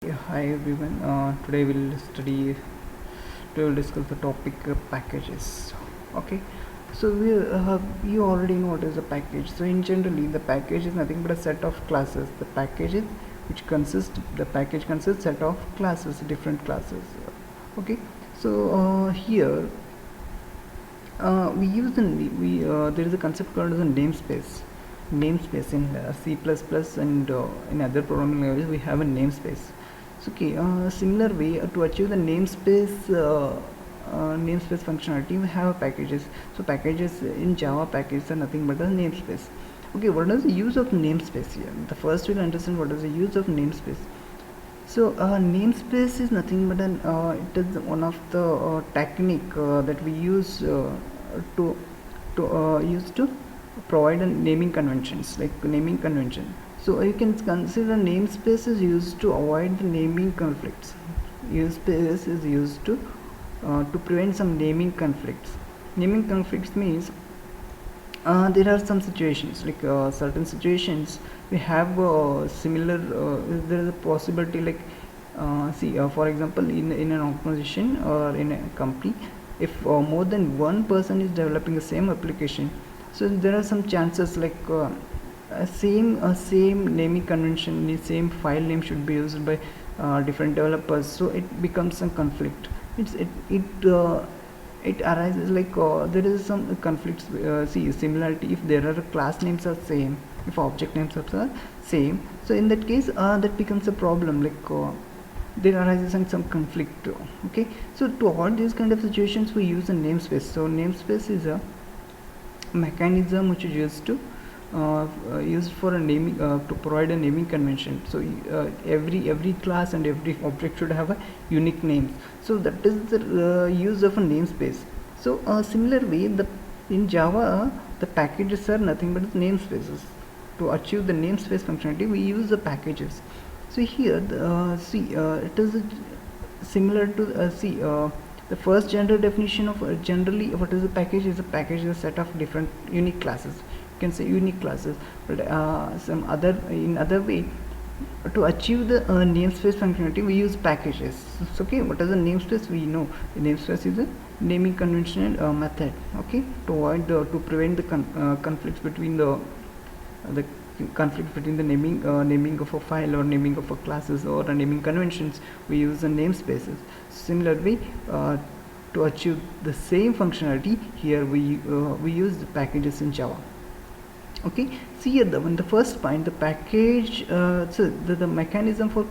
Hi everyone. Today we'll discuss the topic packages. Okay. So you already know what is a package. So in generally, the package is nothing but a set of classes. The package consists set of classes, different classes. Okay. So here we use there is a concept called as a namespace in C++ and in other programming languages we have a namespace. So okay, similar way to achieve the namespace functionality we have packages. So packages in Java packages are nothing but a namespace. Okay, what is the use of namespace here? The first we'll understand what is the use of namespace. So namespace is nothing but it is one of the technique that we use to use to provide a naming conventions, like naming convention. So you can consider namespace is used to avoid the naming conflicts. Namespace is used to prevent some naming conflicts. Naming conflicts means there are some situations, like certain situations we have similar there is a possibility, like for example, in an organization or in a company, if more than one person is developing the same application, so there are some chances, like same naming convention, the same file name should be used by different developers, so it becomes a conflict. It arises like there is some conflicts. Similarity, if there are class names are same, if object names are same, so in that case that becomes a problem, like there arises some conflict. Okay, so to avoid these kind of situations we use a namespace. So namespace is a mechanism which is used for a naming, to provide a naming convention. So every class and every object should have a unique name. So that is the use of a namespace. So similar way, in Java the packages are nothing but namespaces. To achieve the namespace functionality we use the packages. So here it is similar to the first general definition of generally what is a package. Is a package is a set of different unique classes, you can say unique classes. But some other in other way, to achieve the namespace functionality we use packages. So, okay, what is a namespace? We know the namespace is a naming conventional method, okay, to avoid to prevent the conflicts between the conflict between the naming of a file or naming of a classes or naming conventions. We use the namespaces. Similarly, to achieve the same functionality here we use the packages in Java. Okay, see here the first point, the package, so the mechanism for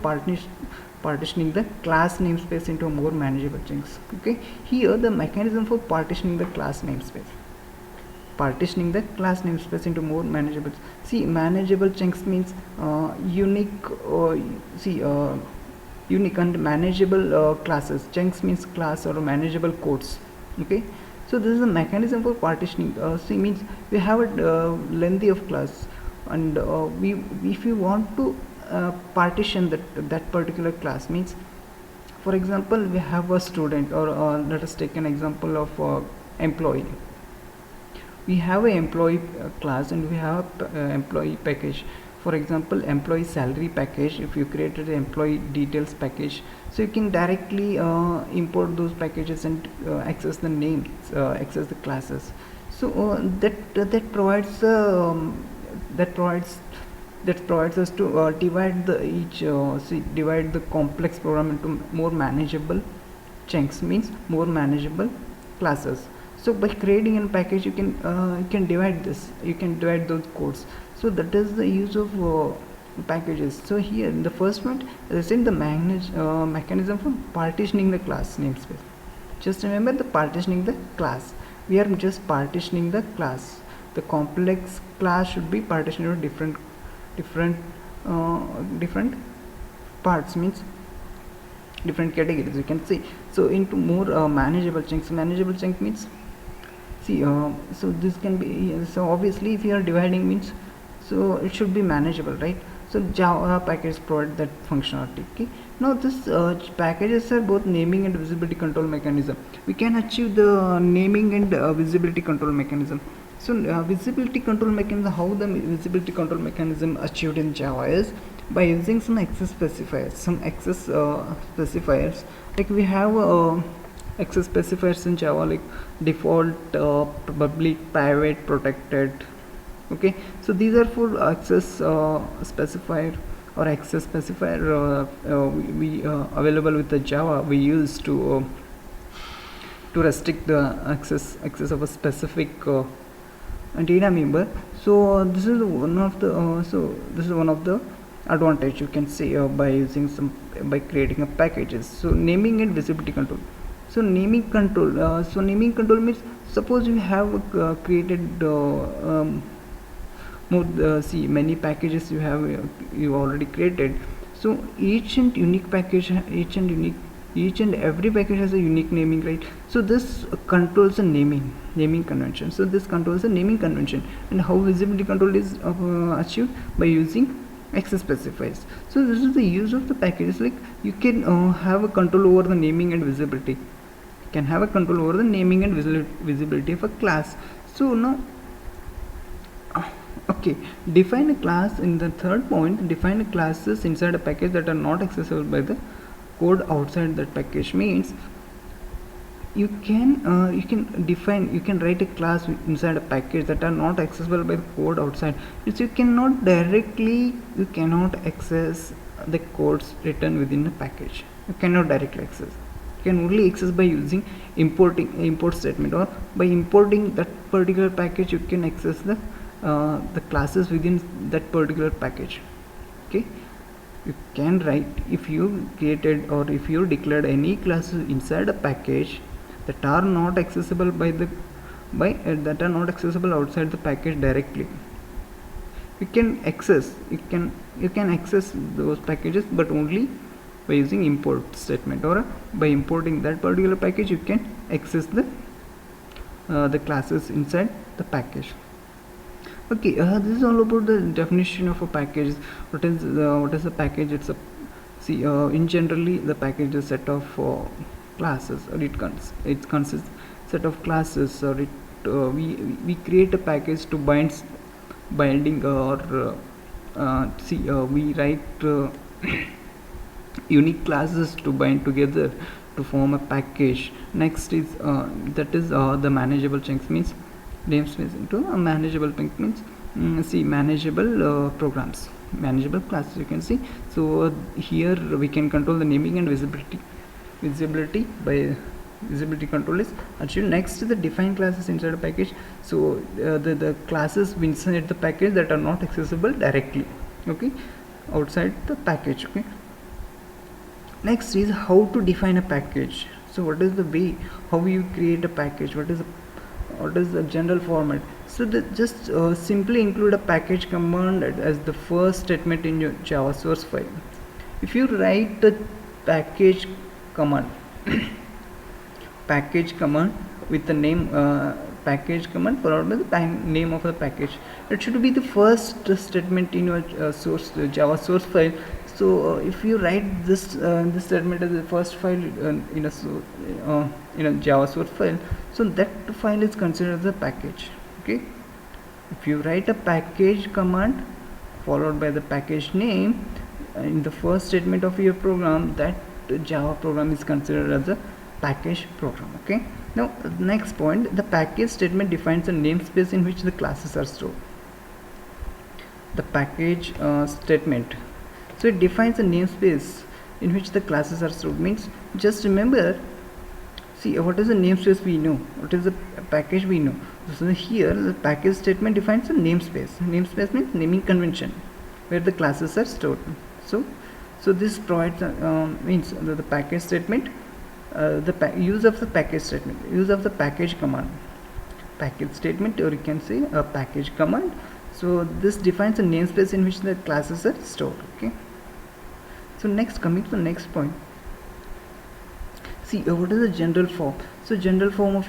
partitioning the class namespace into more manageable chunks. Okay, here the mechanism for partitioning the class namespace into more manageable. See, manageable chunks means unique, unique and manageable classes. Chunks means class or manageable codes. Okay, so this is a mechanism for partitioning. See, means we have a lengthy of class, and we if we want to partition that particular class, means for example we have a student, or let us take an example of employee. We have an employee class and we have employee package. For example, employee salary package, if you created an employee details package, so you can directly import those packages and access the names, access the classes. So that provides us to divide divide the complex program into more manageable chunks, means more manageable classes. So by creating a package you can divide those codes. So that is the use of packages. So here in the first one, as I said, the mechanism for partitioning the class namespace. Just remember the partitioning the class. We are just partitioning the class. The complex class should be partitioned into different parts, means different categories, you can see. So into more manageable chunks. Manageable chunk means, so this can be, so obviously if you are dividing, means so it should be manageable, right? So Java package provide that functionality. Okay, now this packages are both naming and visibility control mechanism. We can achieve the naming and visibility control mechanism. So visibility control mechanism, how the visibility control mechanism achieved in Java is, by using some access specifiers. Like we have access specifiers in Java, like default, public, private, protected. Okay, so these are for access specifier or access specifier we available with the Java we use to restrict the access of a specific data member. So this is one of the advantage you can see by creating a packages. So naming and visibility control. So naming control means, suppose you have created many packages you already created. So each and every package has a unique naming, right? So this controls a naming convention. So this controls a naming convention. And how visibility control is achieved? By using access specifiers. So this is the use of the packages. Like you can have a control over the naming and visibility. You can have a control over the naming and visibility of a class. So now, okay, define a class. In the third point, define classes inside a package that are not accessible by the code outside that package. Means you can write a class inside a package that are not accessible by the code outside. Means you cannot access the codes written within a package. You cannot directly access. You can only access by using import statement, or by importing that particular package you can access the classes within that particular package. Okay, you can write, if you created or if you declared any classes inside a package that are not accessible that are not accessible outside the package directly, you can access those packages, but only by using import statement, or by importing that particular package you can access the classes inside the package. Okay, this is all about the definition of a package. What is a package? It's a in generally the package is a set of classes, or it consists set of classes, or we create a package to binding or we write unique classes to bind together to form a package. Next is the manageable chunks, means namespace into a manageable chunk, means manageable programs, manageable classes, you can see. So here we can control the naming and visibility by visibility control is achieved. Next is the define classes inside a package. So the classes inside the package that are not accessible directly, okay, outside the package. Okay, next is how to define a package. So what is the way how you create a package? What is the general format? So just simply include a package command as the first statement in your Java source file. If you write the package command with the name package command followed by the name of the package, it should be the first statement in your Java source file. So if you write this statement as the first file in a Java source file, so that file is considered as a package. Okay, if you write a package command followed by the package name in the first statement of your program, that Java program is considered as a package program. Okay, now next point, the package statement defines a namespace in which the classes are stored. The package statement, so it defines a namespace in which the classes are stored. Means just remember, see what is the namespace we know, what is the package we know. So here the package statement defines a namespace. Namespace means naming convention where the classes are stored. So this provides means the package statement, use of the package command, package statement, or you can say a package command. So this defines a namespace in which the classes are stored. Okay, so next, coming to the next point, see what is the general form. So general form of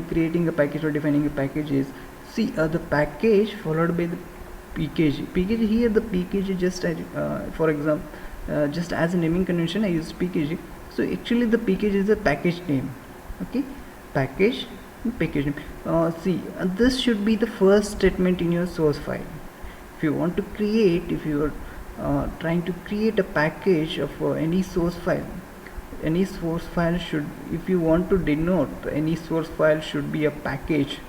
creating a package or defining a package is, see the package followed by the pkg. Here the pkg just for example, just as a naming convention I use pkg. So actually the pkg is a package name. Okay, package name. See this should be the first statement in your source file. If you want to create, if you trying to create a package of any source file. Any source file should, if you want to denote any source file, should be a package.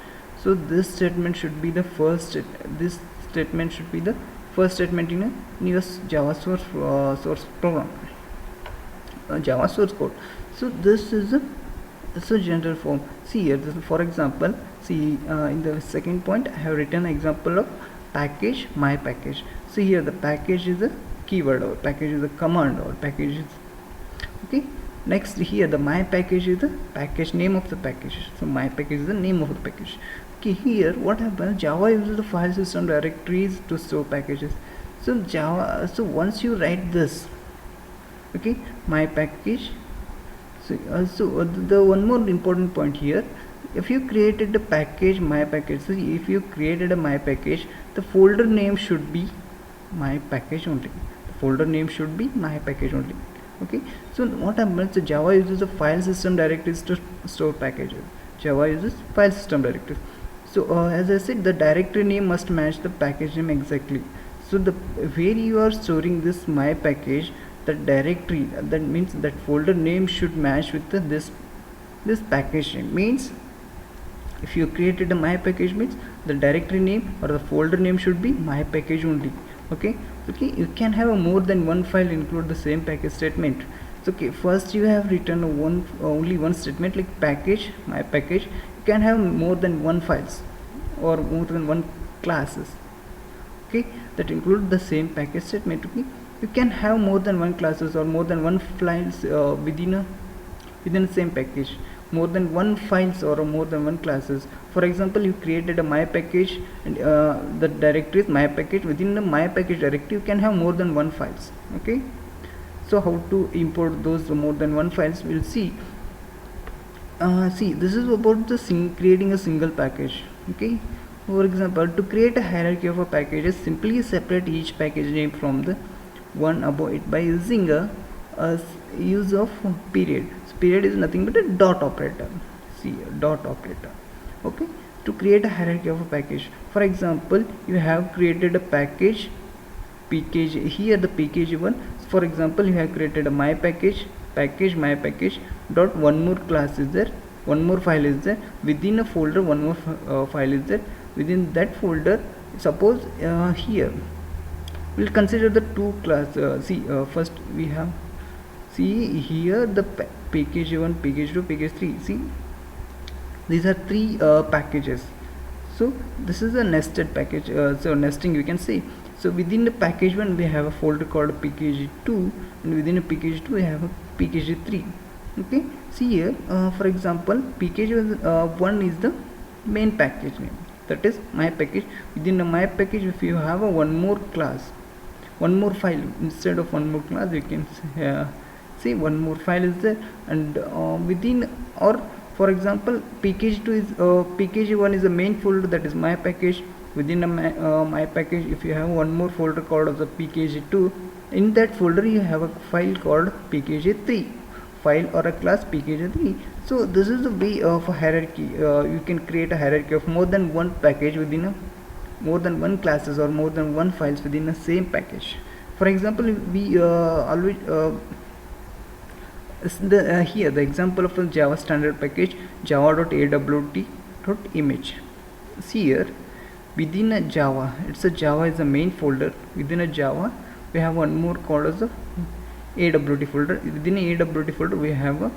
So this statement should be the first, this statement should be the first statement in a new Java source program, Java source code. So this is a general form. See here, this, for example, see in the second point I have written an example of package, my package. So here the package is a keyword, or package is a command, or package is okay. Next here the my package is the package name of the package. So my package is the name of the package. Okay, here what happens, Java uses the file system directories to store packages. So Java, so once you write this, okay, my package, so the one more important point here, if you created a package my package, so if you created a my package, the folder name should be my package only. The folder name should be my package only. Okay, so what happens, so Java uses the file system directories to store packages. Java uses file system directories. So as I said, the directory name must match the package name exactly. So the where you are storing this my package, the directory, that means that folder name should match with this package name. Means if you created a my package, means the directory name or the folder name should be my package only. Okay, you can have a more than one file include the same package statement. So okay, first you have written only one statement like package, my package. You can have more than one files or more than one classes, okay, that include the same package statement. Okay, you can have more than one classes or more than one files within the same package, more than one files or more than one classes. For example, you created a my package and the directory is my package. Within the my package directory you can have more than one files. Okay, so how to import those more than one files, we'll see. See, this is about the creating a single package. Okay, for example, to create a hierarchy of a packages, simply separate each package name from the one above it by using a use of period. So period is nothing but a dot operator. See, a dot operator. Okay, to create a hierarchy of a package. For example, you have created a package pkg. Here the pkg1. For example, you have created a my package my package dot one more class is there, one more file is there. Within a folder one more file is there. Within that folder, suppose here we'll consider the two class. First we have, see here the pkg1, pkg2, pkg3. see, these are three packages. So this is a nested package, so nesting you can say. So within the package 1 we have a folder called pkg2, and within a pkg2 we have a pkg3. Okay, see here for example, pkg1 is the main package name, that is my package. Within the my package, if you have a one more class, one more file, instead of one more class you can say one more file is there. And within, or for example, pkg2 is pkg1 is the main folder, that is my package. Within a my package, if you have one more folder called as a pkg2, in that folder you have a file called pkg3, file or a class pkg3. So this is the way of a hierarchy. You can create a hierarchy of more than one package within a more than one classes or more than one files within the same package. For example, we always here the example of a Java standard package, java.awt.image. See here, within a Java, Java is the main folder. Within a Java we have one more called as the AWT folder. Within a AWT folder we have a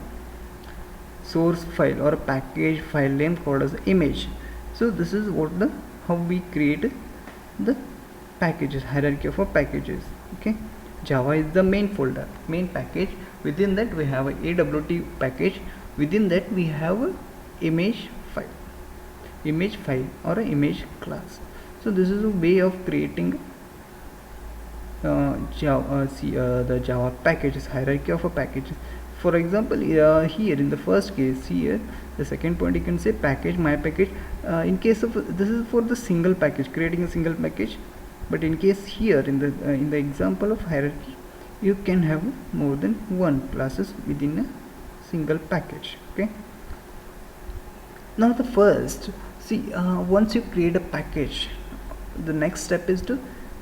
source file or a package file name called as image. So this is what the how we create the packages, hierarchy of packages. Okay, Java is the main folder, main package. Within that we have a AWT package. Within that we have a image file or a image class. So this is a way of creating the Java packages, hierarchy of packages. For example, here in the first case, here the second point, you can say package my package. In case of this is for the single package, creating a single package. But in case here in the example of hierarchy, you can have more than one classes within a single package. Okay, now the first, see, once you create a package, the next step is to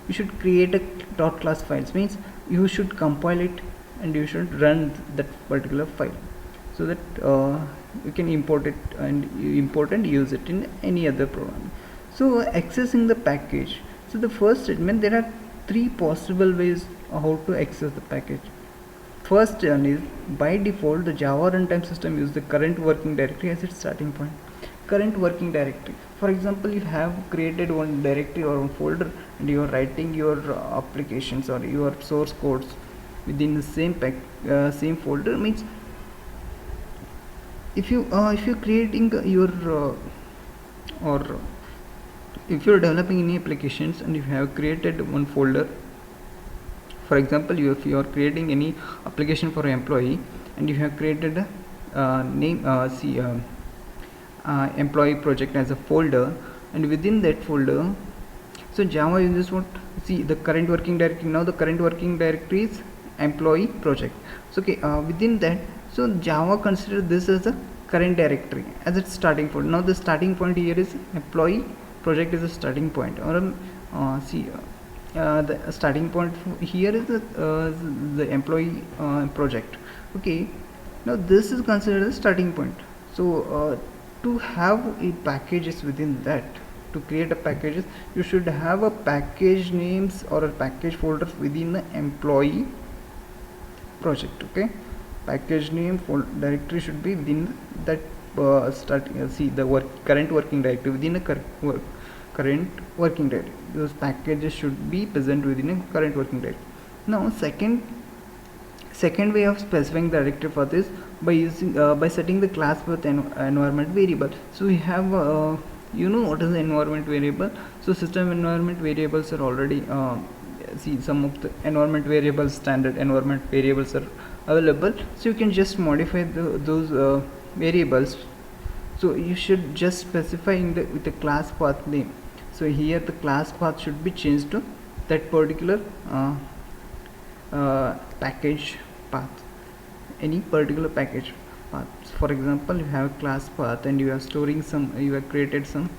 you should create a dot class files, means you should compile it and you should run that particular file, so that you can import it and use it in any other program. So accessing the package, so the first statement, there are three possible ways how to access the package. First one is, by default the Java runtime system uses the current working directory as its starting point. Current working directory, for example, you have created one directory or one folder and you are writing your applications or your source codes within the same folder, means if you're creating your or if you're developing any applications and you have created one folder, for example, if you are creating any application for an employee and you have created a name employee project as a folder, and within that folder, so Java uses what, see the current working directory. Now the current working directory is employee project. So okay, within that, so Java considers this as a current directory as its starting point. Now the starting point here is employee project is a starting point, or the starting point here is the employee project. Okay, now this is considered a starting point. So to have a packages within that, to create a packages, you should have a package names or a package folders within the employee project. Okay, package name directory should be within that current working directory, within a current working directory. Those packages should be present within a current working directory. Now second way of specifying the directory path is by using by setting the class path environment variable. So we have you know what is the environment variable. So system environment variables are already some of the environment variables, standard environment variables are available, so you can just modify those variables. So you should just specify with the class path name. So here the class path should be changed to that particular package path, any particular package path. For example, you have a class path and you are storing you have created some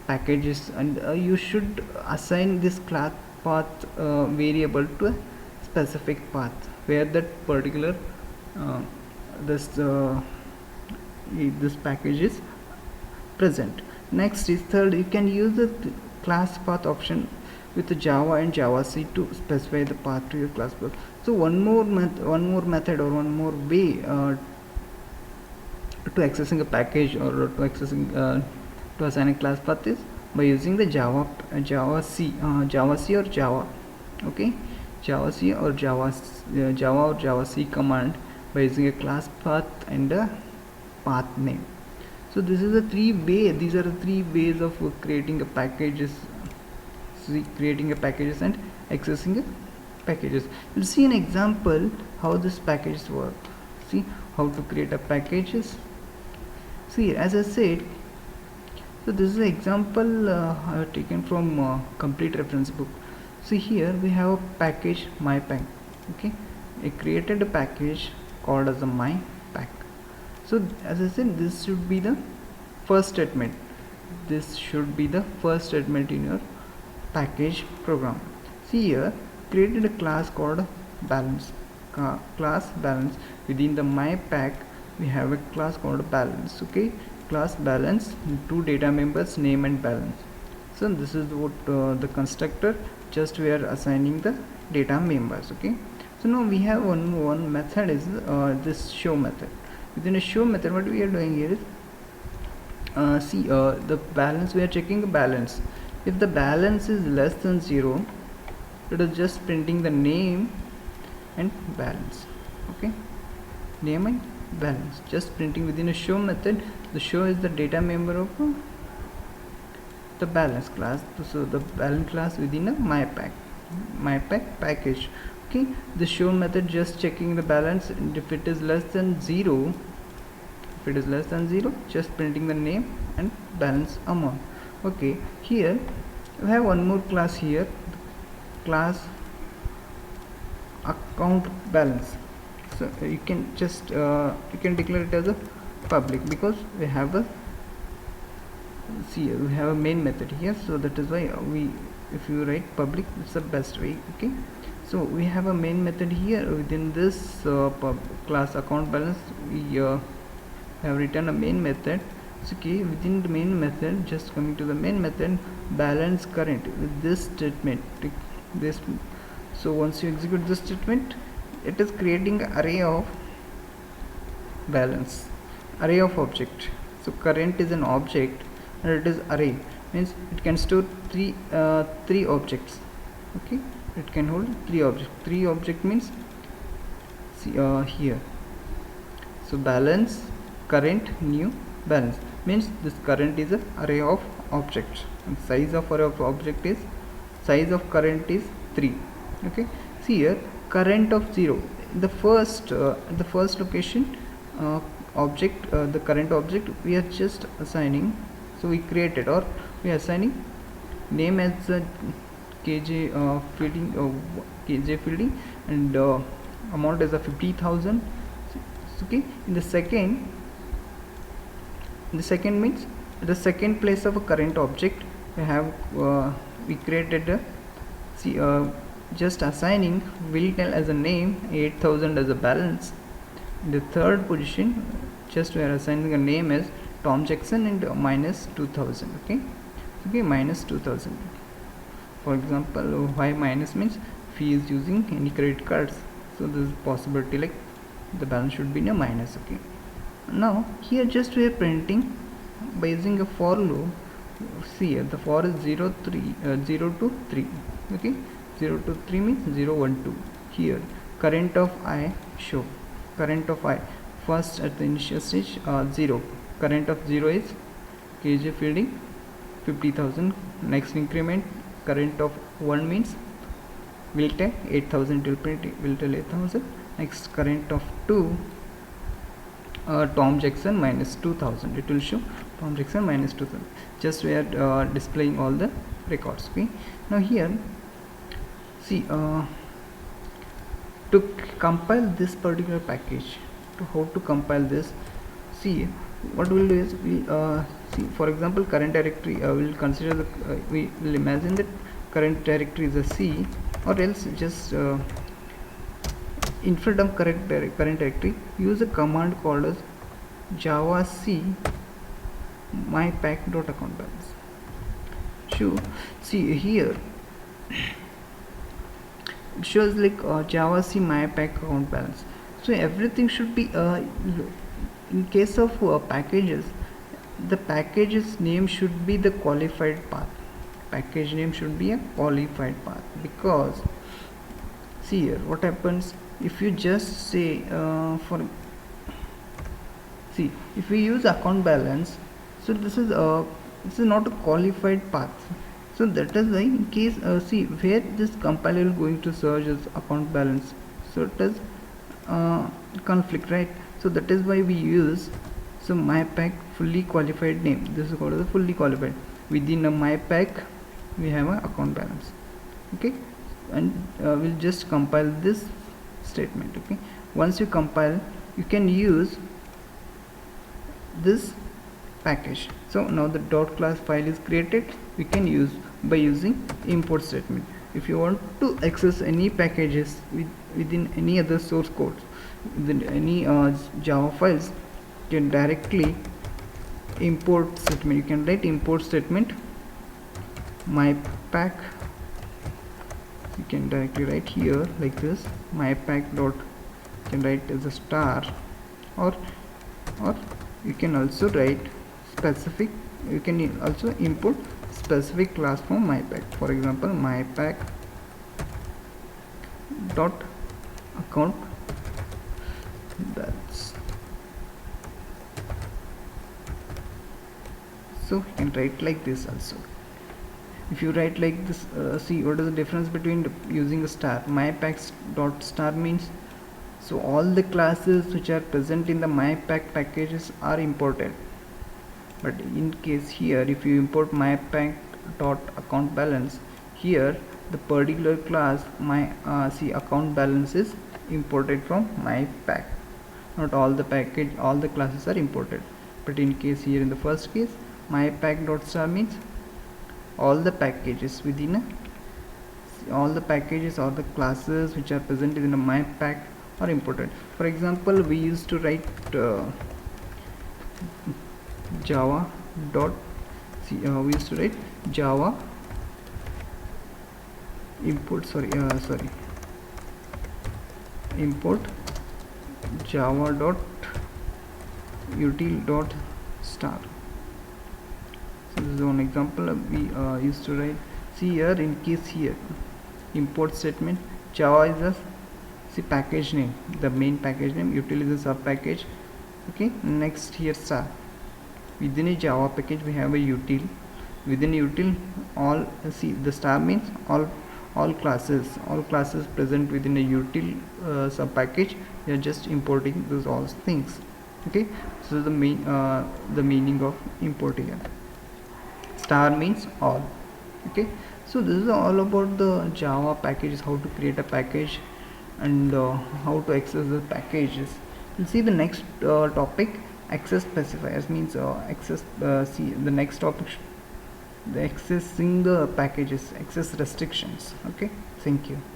packages, and you should assign this class path variable to a specific path where that particular this package is present. Next is third, you can use the class path option with the Java and JavaC to specify the path to your class path. So one more method or one more way to accessing a package or to accessing to assign a class path is by using the Java C or Java. Okay, Java C or Java or Java C command by using a class path and a path name. So these are the three ways of creating a packages, creating a packages and accessing a packages. We'll see an example how this packages work. See how to create a packages. See, as I said, so this is an example I have taken from complete reference book. See here we have a package mypack. Okay, I created a package called as a mypack. So as I said, this should be the first statement. This should be the first statement in your package program. See here, created a class called balance. Class balance. Within the mypack, we have a class called balance. Okay, class balance, two data members, name and balance. So this is what the constructor, just we are assigning the data members. Okay, so now we have one method is this show method. Within a show method, what we are doing here is the balance, we are checking the balance. If the balance is less than 0, it is just printing the name and balance. Okay, name and balance, just printing within a show method. The show is the data member of the balance class. So the balance class within a mypack package. Okay, the show method just checking the balance, and if it is less than 0, just printing the name and balance amount. Okay, here we have one more class here, class account balance. So you can just you can declare it as a public, because we have a we have a main method here, so that is why we if you write public, it's the best way. Okay, so we have a main method here. Within this class account balance, we have written a main method. So, okay, within the main method, just coming to the main method, balance current with this statement, this. So once you execute this statement, it is creating an array of balance, array of object. So current is an object and it is array, means it can store three objects. Okay, it can hold three object means, see here. So balance current new balance means this current is an array of objects, and size of array of object is, size of current is 3. Okay, see here, current of 0, the first location object, the current object we are just assigning. So we created, or we are assigning name as KJ fielding, KJ fielding, and amount as a 50,000. Okay, in the second means the second place of a current object we have we created a, see just assigning Wiltel as a name, 8,000 as a balance. In the third position, just we are assigning a name as Tom Jackson and minus 2,000. Okay, okay, minus 2,000. For example, why minus means if he is using any credit cards, so there is possibility like the balance should be in a minus. Okay, now here just we are printing by using a for loop. See here, the for is 0 to 3. Okay, 0 to 3 means 0 1 2. Here current of I, show current of I first at the initial stage 0, current of 0 is KJ fielding 50,000. Next increment, current of 1 means Wiltel 8,000, will print Wiltel 8,000. Next current of 2 Tom Jackson minus 2,000, it will show Tom Jackson minus 2,000. Just we are displaying all the records. Okay, now here see to compile this particular package, to how to compile this, see what we'll do is we see, for example, current directory, we'll consider the we will imagine that current directory is a C, or else just in front of current directory use a command called as java c mypack.account balance. So see here it shows like java c mypack account balance. So everything should be in case of packages, the package's name should be the qualified path. Package name should be a qualified path, because see here what happens if you just say for see, if we use account balance, so this is not a qualified path. So that is why in case see where this compiler is going to search as account balance, so it is conflict, right? So that is why we use so mypack fully qualified name. This is called as fully qualified. Within a mypack we have an account balance. Okay, and we'll just compile this statement. Okay, once you compile, you can use this package. So now the dot class file is created. We can use by using import statement. If you want to access any packages within any other source codes, within any Java files, you can directly import statement. You can write import statement mypack. You can directly write here like this, mypack dot, you can write as a star, or you can also write specific, you can also import specific class from mypack. For example, mypack dot account balance. So you can write like this also. If you write like this, see what is the difference between using a star. Mypack dot star means so all the classes which are present in the mypack packages are imported. But in case here, if you import mypack dot account balance, here the particular class see account balance is imported from mypack. Not all the package, all the classes are imported. But in case here, in the first case, mypack dot star means all the packages within a all the packages or the classes which are present in a my pack are imported. For example, we used to write java dot we used to write java import import java dot util dot star. So this is one example we used to write. See here, in case here import statement, java is the package name, the main package name, util is a sub package. Okay, next here star. Within a java package we have a util. Within util, all the star means all classes present within a util sub package. We are just importing those all things. Okay, so the meaning of import here. Star means all. Okay, so this is all about the Java packages, how to create a package and how to access the packages. We'll see the next topic, access specifiers, means see the next topic, the accessing the packages, access restrictions. Okay, thank you.